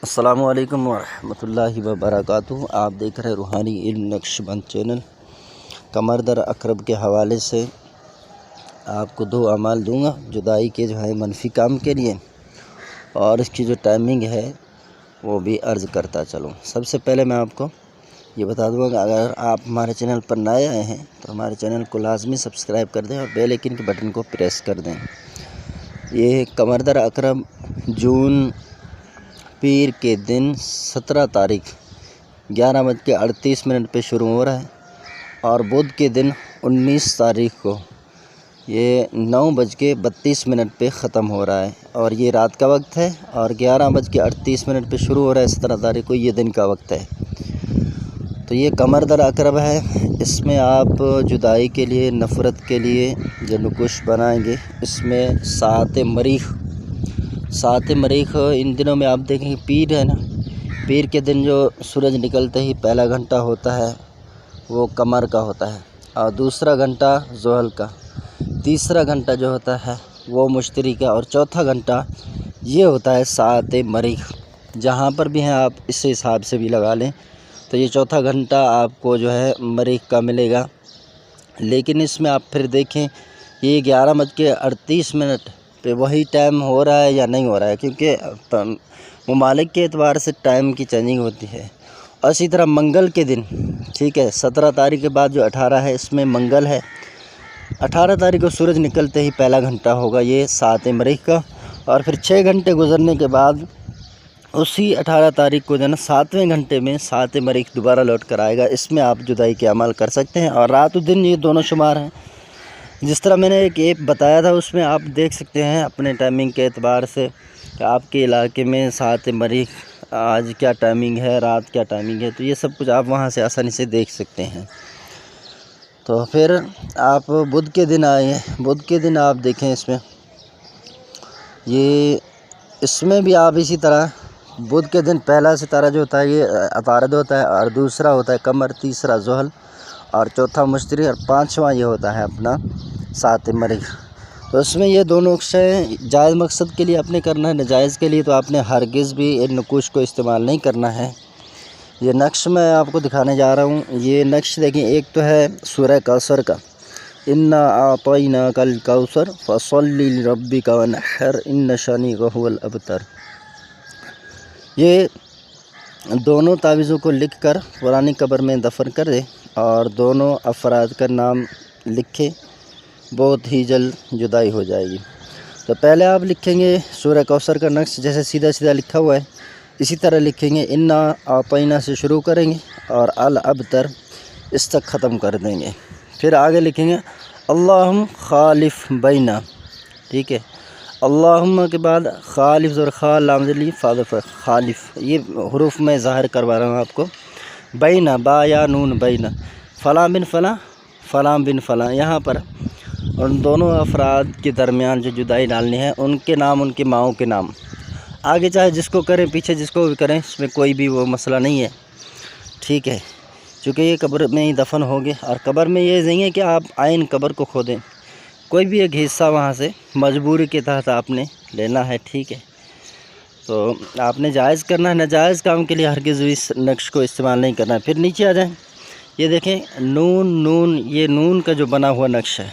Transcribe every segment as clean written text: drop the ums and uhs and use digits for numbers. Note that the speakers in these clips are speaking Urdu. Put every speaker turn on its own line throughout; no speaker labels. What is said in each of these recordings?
السلام علیکم ورحمۃ اللہ وبرکاتہ۔ آپ دیکھ رہے روحانی علم نقش بند چینل۔ قمر در عقرب کے حوالے سے آپ کو 2 اعمال دوں گا جدائی کے منفی کام کے لیے، اور اس کی جو ٹائمنگ ہے وہ بھی عرض کرتا چلوں۔ سب سے پہلے میں آپ کو یہ بتا دوں گا کہ اگر آپ ہمارے چینل پر نئے آئے ہیں تو ہمارے چینل کو لازمی سبسکرائب کر دیں اور بیل آئیکن کے بٹن کو پریس کر دیں۔ یہ قمر در عقرب جون پیر کے دن 17 تاریخ 11:38 پہ شروع ہو رہا ہے، اور بدھ کے دن 19 تاریخ کو یہ 9:32 پہ ختم ہو رہا ہے، اور یہ رات کا وقت ہے، اور 11:38 پہ شروع ہو رہا ہے 17 تاریخ کو، یہ دن کا وقت ہے۔ تو یہ قمر در عقرب ہے، اس میں آپ جدائی کے لیے، نفرت کے لیے جو نقوش بنائیں گے، اس میں ساعت مریخ ان دنوں میں آپ دیکھیں کہ پیر ہے نا، پیر کے دن جو سورج نکلتے ہی پہلا گھنٹہ ہوتا ہے وہ قمر کا ہوتا ہے، اور دوسرا گھنٹہ زحل کا، تیسرا گھنٹہ جو ہوتا ہے وہ مشتری کا، اور چوتھا گھنٹہ یہ ہوتا ہے ساعت مریخ۔ جہاں پر بھی ہیں آپ اس حساب سے بھی لگا لیں، تو یہ چوتھا گھنٹہ آپ کو جو ہے مریخ کا ملے گا۔ لیکن اس میں آپ پھر دیکھیں یہ 11:38 پہ وہی ٹائم ہو رہا ہے یا نہیں ہو رہا ہے، کیونکہ ممالک کے اعتبار سے ٹائم کی چینجنگ ہوتی ہے۔ اور اسی طرح منگل کے دن، ٹھیک ہے، 17 تاریخ کے بعد جو 18 ہے اس میں منگل ہے، 18 تاریخ کو سورج نکلتے ہی پہلا گھنٹہ ہوگا یہ ساعت مریخ کا، اور پھر 6 گھنٹے گزرنے کے بعد اسی 18 تاریخ کو جو ہے نا 7ویں گھنٹے میں ساعت مریخ دوبارہ لوٹ کر آئے گا۔ اس میں آپ جدائی کے عمل کر سکتے ہیں، اور رات و دن یہ دونوں شمار ہیں۔ جس طرح میں نے ایک ایپ بتایا تھا اس میں آپ دیکھ سکتے ہیں اپنے ٹائمنگ کے اعتبار سے کہ آپ کے علاقے میں ساعت مریخ آج کیا ٹائمنگ ہے، رات کیا ٹائمنگ ہے، تو یہ سب کچھ آپ وہاں سے آسانی سے دیکھ سکتے ہیں۔ تو پھر آپ بدھ کے دن آئے، بدھ کے دن آپ دیکھیں اس میں بھی آپ اسی طرح بدھ کے دن پہلا ستارہ جو ہوتا ہے یہ عطارد ہوتا ہے، اور دوسرا ہوتا ہے قمر، تیسرا زحل، اور چوتھا مشتری، اور 5واں یہ ہوتا ہے اپنا ساعت مریخ۔ تو اس میں یہ دونوں نقشے جائز مقصد کے لیے آپ نے کرنا ہے، ناجائز کے لیے تو آپ نے ہرگز بھی ان نقوش کو استعمال نہیں کرنا ہے۔ یہ نقش میں آپ کو دکھانے جا رہا ہوں، یہ نقش دیکھیں، ایک تو ہے سورہ کوثر کا، انا اعطیناک الکوثر فصلی لربک وانحر ان شانئک ھو الابتر۔ یہ دونوں تعویذوں کو لکھ کر پرانی قبر میں دفن کر دے، اور دونوں افراد کا نام لکھیں، بہت ہی جلد جدائی ہو جائے گی۔ تو پہلے آپ لکھیں گے سورہ کوثر کا نقش جیسے سیدھا سیدھا لکھا ہوا ہے، اسی طرح لکھیں گے، انا اعطینا سے شروع کریں گے اور الابتر اس تک ختم کر دیں گے۔ پھر آگے لکھیں گے اللہم خالف بینا، ٹھیک ہے، اللہم کے بعد خالف اور لام ذلی خالف، یہ حروف میں ظاہر کروا رہا ہوں آپ کو، بینا با یا نون بینا، فلاں بن فلاں، فلاں بن فلاں، یہاں پر ان دونوں افراد کے درمیان جو جدائی ڈالنی ہے، ان کے نام، ان کے ماؤں کے نام، آگے چاہے جس کو کریں، پیچھے جس کو بھی کریں، اس میں کوئی بھی وہ مسئلہ نہیں ہے، ٹھیک ہے، چونکہ یہ قبر میں ہی دفن ہوگے، اور قبر میں یہ نہیں ہے کہ آپ عین قبر کو کھودیں، کوئی بھی ایک حصہ وہاں سے مجبوری کے تحت آپ نے لینا ہے، ٹھیک ہے۔ تو آپ نے جائز کرنا ہے، ناجائز کام کے لیے ہرگز بھی اس نقش کو استعمال نہیں کرنا ہے۔ پھر نیچے آ جائیں، یہ دیکھیں نون، یہ نون کا جو بنا ہوا نقش ہے،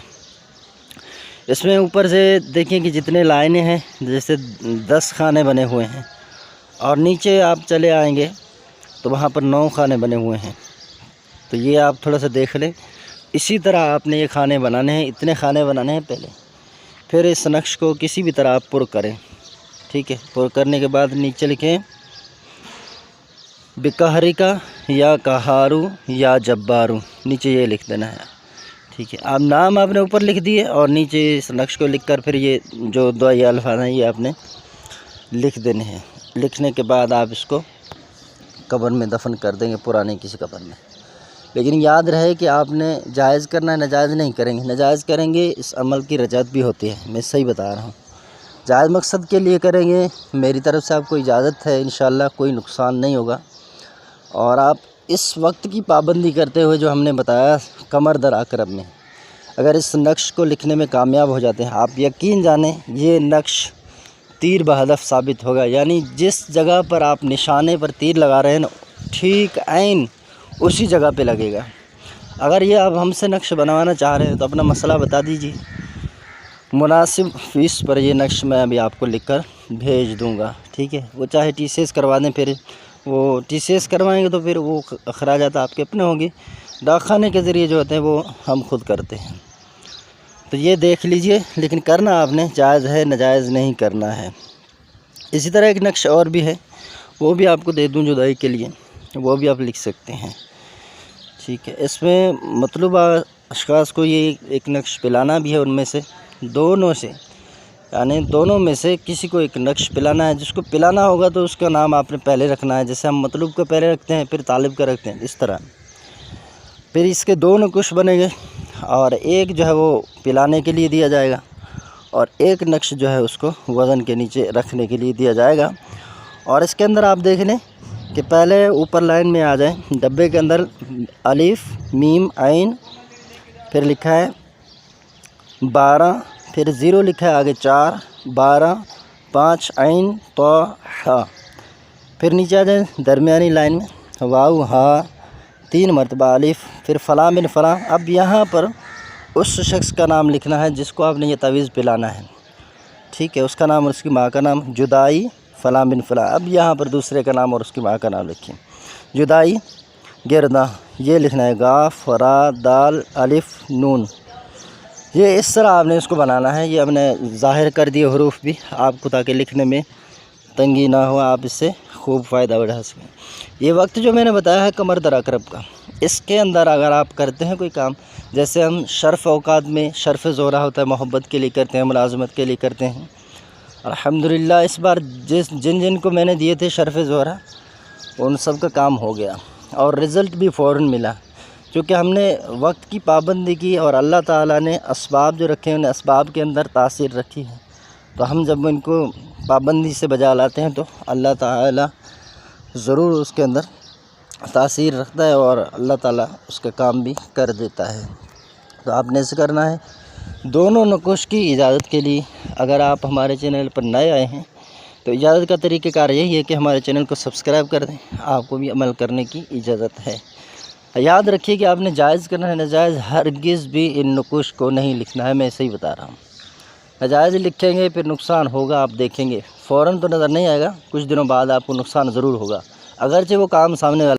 اس میں اوپر سے دیکھیں کہ جتنے لائنیں ہیں جیسے 10 خانے بنے ہوئے ہیں، اور نیچے آپ چلے آئیں گے تو وہاں پر 9 خانے بنے ہوئے ہیں، تو یہ آپ تھوڑا سا دیکھ لیں۔ اسی طرح آپ نے یہ خانے بنانے ہیں، اتنے خانے بنانے ہیں پہلے، پھر اس نقش کو کسی بھی طرح آپ پر کریں، ٹھیک ہے۔ پر کرنے کے بعد نیچے لکھیں بقہرکا یا قہارو یا جبارو، نیچے یہ لکھ دینا ہے، ٹھیک ہے۔ آپ نام آپ نے اوپر لکھ دیے، اور نیچے اس نقش کو لکھ کر پھر یہ جو دو یہ الفاظ ہیں یہ آپ نے لکھ دینے ہیں۔ لکھنے کے بعد آپ اس کو قبر میں دفن کر دیں گے، پرانی کسی قبر میں۔ لیکن یاد رہے کہ آپ نے جائز کرنا ہے، ناجائز نہیں کریں گے۔ ناجائز کریں گے اس عمل کی رجعت بھی ہوتی ہے، میں صحیح بتا رہا ہوں۔ جائز مقصد کے لیے کریں گے، میری طرف سے آپ کو اجازت ہے، انشاءاللہ کوئی نقصان نہیں ہوگا۔ اور آپ اس وقت کی پابندی کرتے ہوئے جو ہم نے بتایا قمر در عقرب میں، اگر اس نقش کو لکھنے میں کامیاب ہو جاتے ہیں، آپ یقین جانیں یہ نقش تیر بہدف ثابت ہوگا، یعنی جس جگہ پر آپ نشانے پر تیر لگا رہے ہیں نا ٹھیک عین اسی جگہ پہ لگے گا۔ اگر یہ آپ ہم سے نقش بنوانا چاہ رہے ہیں تو اپنا مسئلہ بتا دیجیے، مناسب فیس پر یہ نقش میں ابھی آپ کو لکھ کر بھیج دوں گا، ٹھیک ہے۔ وہ چاہے ٹی سی ایس کروا دیں، پھر وہ ٹی سی ایس کروائیں گے تو پھر وہ اخراجات آپ کے اپنے ہوں گے، ڈاک خانے کے ذریعے جو ہوتے ہیں وہ ہم خود کرتے ہیں۔ تو یہ دیکھ لیجئے، لیکن کرنا آپ نے جائز ہے، ناجائز نہیں کرنا ہے۔ اسی طرح ایک نقش اور بھی ہے، وہ بھی آپ کو دے دوں جدائی کے لیے، وہ بھی آپ لکھ سکتے ہیں، ٹھیک ہے۔ اس میں مطلوبہ اشخاص کو یہ ایک نقش پلانا بھی ہے، ان میں سے دونوں سے، یعنی دونوں میں سے کسی کو ایک نقش پلانا ہے۔ جس کو پلانا ہوگا تو اس کا نام آپ نے پہلے رکھنا ہے، جیسے ہم مطلوب کو پہلے رکھتے ہیں پھر طالب کا رکھتے ہیں، اس طرح۔ پھر اس کے دو نقش بنے گے، اور ایک جو ہے وہ پلانے کے لیے دیا جائے گا، اور ایک نقش جو ہے اس کو وزن کے نیچے رکھنے کے لیے دیا جائے گا۔ اور اس کے اندر آپ دیکھ لیں کہ پہلے اوپر لائن میں آ جائیں، ڈبے کے اندر الف میم عین، پھر لکھا ہے 12، پھر 0 لکھا ہے آگے 4 12 5 عین تو ح، پھر نیچے آ جائیں درمیانی لائن میں واو ہا 3 مرتبہ الف، پھر فلاں بن فلاں۔ اب یہاں پر اس شخص کا نام لکھنا ہے جس کو آپ نے یہ تعویذ پلانا ہے، ٹھیک ہے۔ اس کا نام اور اس کی ماں کا نام، جدائی فلاں بن فلاں۔ اب یہاں پر دوسرے کا نام اور اس کی ماں کا نام لکھیں، جدائی گرداں، یہ لکھنا ہے غاف را دال الف نون۔ یہ اس طرح آپ نے اس کو بنانا ہے۔ یہ ہم نے ظاہر کر دیے حروف بھی آپ کو، تاکہ لکھنے میں تنگی نہ ہو، آپ اس سے خوب فائدہ اٹھا سکیں۔ یہ وقت جو میں نے بتایا ہے قمر در عقرب کا، اس کے اندر اگر آپ کرتے ہیں کوئی کام، جیسے ہم شرف اوقات میں شرف زہرہ ہوتا ہے، محبت کے لیے کرتے ہیں، ملازمت کے لیے کرتے ہیں۔ الحمدللہ اس بار جن کو میں نے دیے تھے شرف زہرہ، ان سب کا کام ہو گیا اور رزلٹ بھی فوراً ملا، کیونکہ ہم نے وقت کی پابندی کی اور اللہ تعالیٰ نے اسباب جو رکھے ہیں ان اسباب کے اندر تاثیر رکھی ہے۔ تو ہم جب ان کو پابندی سے بجا لاتے ہیں تو اللہ تعالیٰ ضرور اس کے اندر تاثیر رکھتا ہے اور اللہ تعالیٰ اس کا کام بھی کر دیتا ہے۔ تو آپ نے ایسے کرنا ہے۔ دونوں نقوش کی اجازت کے لیے اگر آپ ہمارے چینل پر نئے آئے ہیں تو اجازت کا طریقہ کار یہی ہے کہ ہمارے چینل کو سبسکرائب کر دیں، آپ کو بھی عمل کرنے کی اجازت ہے۔ یاد رکھیے کہ آپ نے جائز کرنا ہے، ناجائز ہرگز بھی ان نقوش کو نہیں لکھنا ہے، میں ایسے ہی بتا رہا ہوں۔ ناجائز لکھیں گے پھر نقصان ہوگا، آپ دیکھیں گے فوراً تو نظر نہیں آئے گا، کچھ دنوں بعد آپ کو نقصان ضرور ہوگا، اگرچہ وہ کام سامنے والا